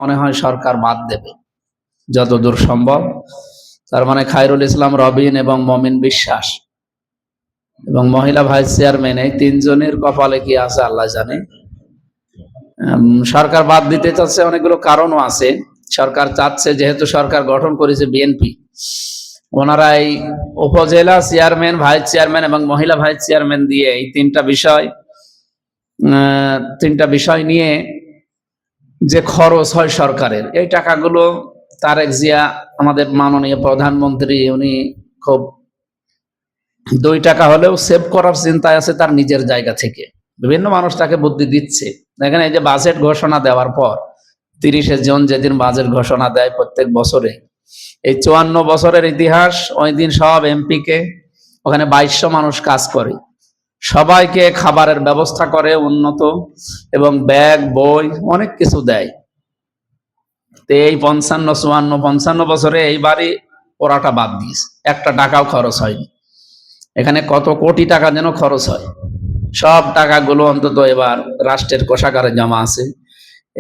মনে হয় সরকার বাদ দেবে যতদূর সম্ভব। তার মানে খায়রুল ইসলাম রবিন এবং মমিন বিশ্বাস এবং মহিলা ভাইস চেয়ারম্যান, এই তিনজনের কপালে কি আছে আল্লাহ জানে। সরকার বাদ দিতে চাচ্ছে, অনেকগুলো কারণও আছে। সরকার চাচ্ছে, যেহেতু সরকার গঠন করেছে বিএনপি, ওনারা এই উপজেলা চেয়ারম্যান, ভাইস চেয়ারম্যান এবং মহিলা ভাইস চেয়ারম্যান দিয়ে এই তিনটা বিষয় নিয়ে যে খরচ হয় সরকারের, এই টাকাগুলো তারেক জিয়া আমাদের মাননীয় প্রধানমন্ত্রী, উনি খুব 2 টাকা হলেও সেভ করার চিন্তায় আছে তার নিজের জায়গা থেকে। বিভিন্ন মানুষ তাকে বুদ্ধি দিচ্ছে। দেখেন, এই যে বাজেট ঘোষণা দেওয়ার পর 30শে জুন যেদিন বাজেট ঘোষণা দেয় প্রত্যেক বছরে, এই 54 বছরের ইতিহাস, ওই দিন সব এমপিকে, ওখানে 2200 মানুষ কাজ করে, সবাইকে খাবারের ব্যবস্থা করে উন্নত, এবং ব্যাগ, বই, অনেক কিছু দেয়। তো এই 55 বছরে এইবারই ওরাটা বাদ দিয়েছে, একটা টাকাও খরচ হয়নি। এখানে কত কোটি টাকা যেন খরচ হয়, সব টাকাগুলো অন্তত এবার রাষ্ট্রের কোষাগারে জমা আছে।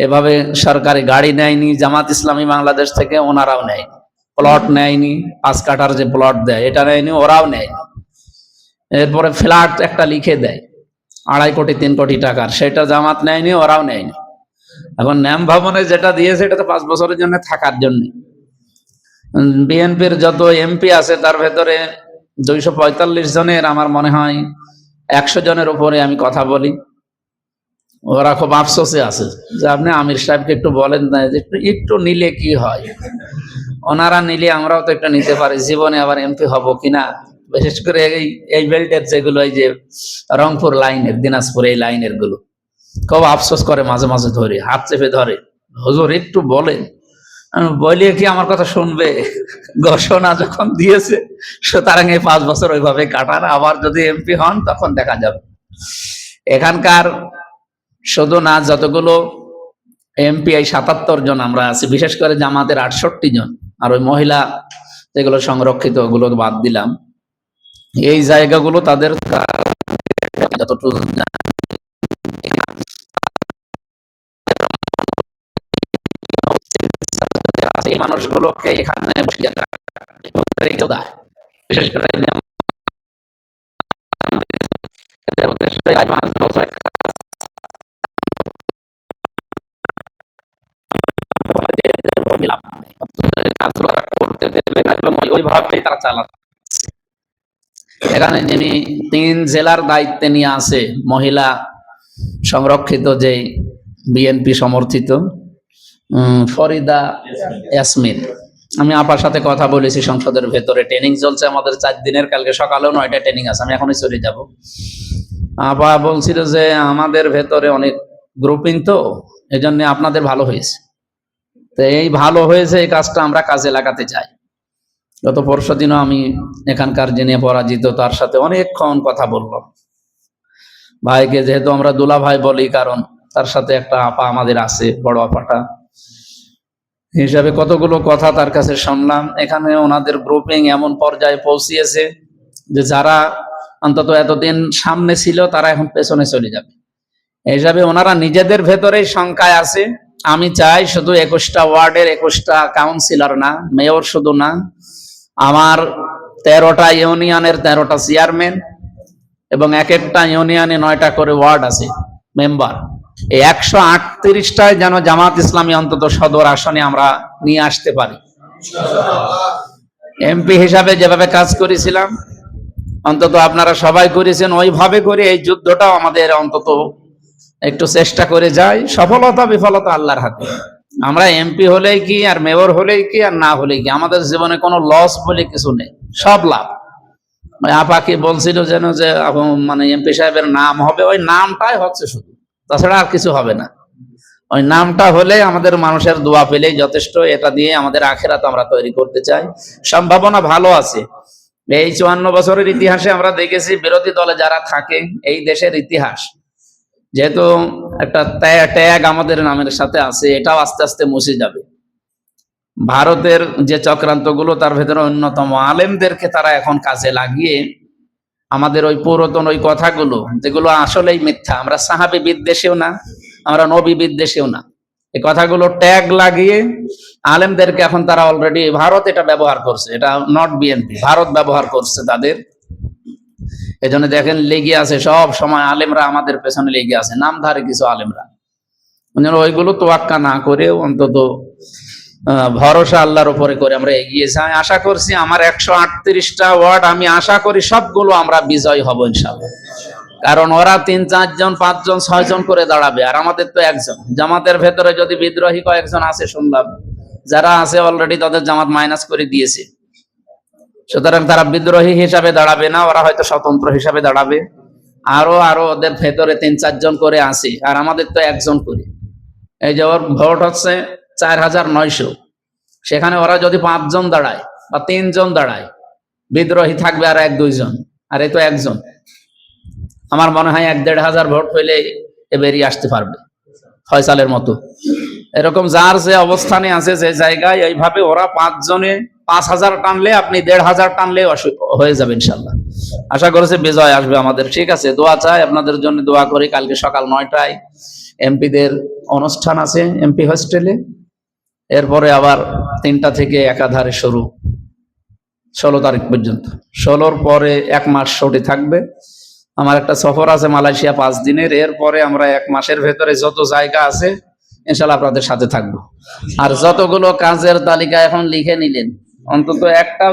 এভাবে সরকারি গাড়ি নেয়নি জামাত ইসলামী বাংলাদেশ থেকে, ওনারাও নেয়নি। প্লট নেয়নি, 5 কাঠার যে প্লট দেয় এটা নেয়নি, ওরাও নেয়নি। এরপরে ফ্ল্যাট একটা লিখে দেয় 2.5 কোটি 3 কোটি টাকার, সেটা জামাত নেয়নি, ওরাও নেয়নি। এখন ন্যাম ভবনে যেটা দিয়েছে এটা তো 5 বছরের জন্য থাকার জন্য। বিএনপির যত এমপি আছে তার ভেতরে 245 জনের, আমার মনে হয় 100 জনের উপরে আমি কথা বলি, ওরা খুব আফসোসে আছে যে আপনি আমির সাহেবকে একটু বলেন না যে একটু নিলে কি হয়, ওনারা নিলে আমরাও তো একটু নিতে পারি, জীবনে আবার এমপি হব কিনা। বিশেষ করে এই বেল্টের যেগুলো, এই যে রংপুর লাইনের, দিনাজপুর এই লাইনের গুলো খুব আফসোস করে, মাঝে মাঝে ধরে হাত চেপে ধরে, হুজুর একটু বলেন। বলি কি আমার কথা শুনবে? ঘোষণা যখন দিয়েছে সুতরাং এই 5 বছর ওইভাবে কাটান, আবার যদি এমপি হন তখন দেখা যাবে। এখানকার শুধু না, যতগুলো এমপি, এই 77 জন আমরা আছি, বিশেষ করে জামাতের 68 জন, আর ওই মহিলা যেগুলো সংরক্ষিত ওগুলো বাদ দিলাম, এই জায়গাগুলো তাদের যতটুকু এই মানুষগুলোকে এখানে বিশেষ করে ওইভাবেই তারা চালাচ্ছে। এখানে যিনি 3 জেলার দায়িত্বে নিয়ে আছে, মহিলা সংরক্ষিত, যে বিএনপি সমর্থিত ফরিদা ইয়াসমিন, আমি আপার সাথে কথা বলেছি, সংসদের ভেতরে ট্রেনিং চলছে আমাদের 4 দিনের, কালকে সকালেও 9টা ট্রেনিং আছে, আমি এখনই চলে যাব। আপা বলছিল যে আমাদের ভেতরে অনেক গ্রুপিং, তো এই জন্য আপনাদের ভালো হয়েছে। তো এই ভালো হয়েছে, এই কাজটা আমরা কাজে লাগাতে চাই। গত পরশু দিনও আমি এখানকার যিনি পরাজিত তার সাথে অনেকক্ষণ কথা বললাম। ভাইকে যেহেতু আমরা দুলা ভাই বলি, কারণ তার সাথে একটা আপা আমাদের আছে, বড় আপাটা হিসাবে কতগুলো কথা তার কাছে শুনলাম। এখানে ওনাদের গ্রুপিং এমন পর্যায়ে পৌঁছিয়েছে যে যারা অন্তত এতদিন সামনে ছিল তারা এখন পেছনে চলে যাবে। হিসাবে ওনারা নিজেদের ভেতরেই শঙ্কায় আছে। আমি চাই শুধু 21টা ওয়ার্ডের 21টা কাউন্সিলর না, মেয়র শুধু না, আমার 13টা ইউনিয়নের 13টা চেয়ারম্যান এবং এক একটা ইউনিয়নে 9টা করে ওয়ার্ড আছে মেম্বার, এই 138টায় যেন জামাত ইসলামী অন্তত সদর আসনে আমরা নিয়ে আসতে পারি। এমপি হিসাবে যেভাবে কাজ করেছিলাম, অন্তত আপনারা সবাই করেছেন, ওইভাবে করে এই যুদ্ধটাও আমাদের অন্তত একটু চেষ্টা করে যাই। সফলতা বিফলতা আল্লাহর হাতে। আমরা এমপি হলেই কি, আর মেয়র হলেই কি, আর না হলেই কি, আমাদের জীবনে কোনো লস বলে কিছু নেই, সব লাভ। আপাকে বলছিল যেন যে মানে এমপি সাহেবের নাম হবে, ওই নামটাই হচ্ছে শুধু, তাছাড়া আর কিছু হবে না। ওই নামটা হলে আমাদের মানুষের দোয়া পেলেই যথেষ্ট। এটা দিয়ে আমাদের আখিরাত আমরা তৈরি করতে চাই, সম্ভাবনা ভালো আছে। এই 54 বছরের ইতিহাসে আমরা দেখেছি বিরোধী দলে যারা থাকে, এই দেশের ইতিহাস যেহেতু একটা ট্যাগ আমাদের নামের সাথে আছে, এটাও আস্তে আস্তে মুছে যাবে। ভারতের যে চক্রান্তগুলো, তার ভেতরে অন্যতম আলেমদেরকে তারা এখন কাজে লাগিয়ে আমাদের ওই পুরাতন ওই কথাগুলো, যেগুলো আসলেই মিথ্যা, আমরা সাহাবী বিদ্বেষীও না, আমরা নবী বিদ্বেষীও না, এই কথাগুলো ট্যাগ লাগিয়ে আলেমদেরকে এখন তারা অলরেডি, ভারত এটা ব্যবহার করছে, এটা নট বিএনপি, ভারত ব্যবহার করছে তাদের। এজন্য দেখেন লেগে আছে সব সময় আলেমরা, আমাদের পেছনে লেগে আছে নামধারী কিছু আলেমরা। ওইগুলো তোয়াক্কা না করে অন্তত ভরসা আল্লাহর উপরে করে আমরা এগিয়ে যাই। আশা করছি আমার 138টা ওয়ার্ড, আমি আশা করি সবগুলো আমরা বিজয় হব ইনশাআল্লাহ। কারণ ওরা 3-4 জন 5 জন 6 জন করে দাঁড়াবে, আর আমাদের তো একজন। জামাতের ভেতরে যদি বিদ্রোহী কয়েকজন আছে শুনলাম, যারা আছে অলরেডি তাদের জামাত মাইনাস করে দিয়েছে, সুতরাং তারা বিদ্রোহী হিসাবে দাঁড়াবে না, ওরা হয়তো স্বতন্ত্র হিসাবে দাঁড়াবে। আরো ওদের ভেতরে 3-4 জন করে আছে, আর আমাদের তো একজন করে। এই যে ওর ভোট হচ্ছে 4900, সেখানে ওরা যদি 5 জন দাঁড়ায় বা 3 জন দাঁড়ায়, বিদ্রোহী থাকবে আর 1-2 জন, আর এই তো একজন। আমার মনে হয় 1-1.5 হাজার ভোট হইলে এ বেরিয়ে আসতে পারবে ফয়সালের মতো। এরকম যার যে অবস্থানে আছে, যে জায়গায়, এইভাবে ওরা 5 জনে 5000 টানলে, আপনি 1500 টানলে হয়ে যাবে ইনশাল্লাহ। আশা করেছে বিজয় আসবে আমাদের। ঠিক আছে, দোয়া চাই আপনাদের জন্য, দোয়া করি। কালকে সকাল 9টায় এমপিদের অনুষ্ঠান আছে এমপি হোস্টেলে, এরপরে আবার 3টা থেকে একাধারে শুরু 16 তারিখ পর্যন্ত। 16-র পরে 1 মাস ছুটি থাকবে। আমার একটা সফর আছে মালয়েশিয়া 5 দিনের, এরপরে আমরা 1 মাসের ভেতরে যত জায়গা আছে ইনশাল্লাহ আপনাদের সাথে থাকবো। আর যতগুলো কাজের তালিকা এখন লিখে নিলেন, অন্তত একটাও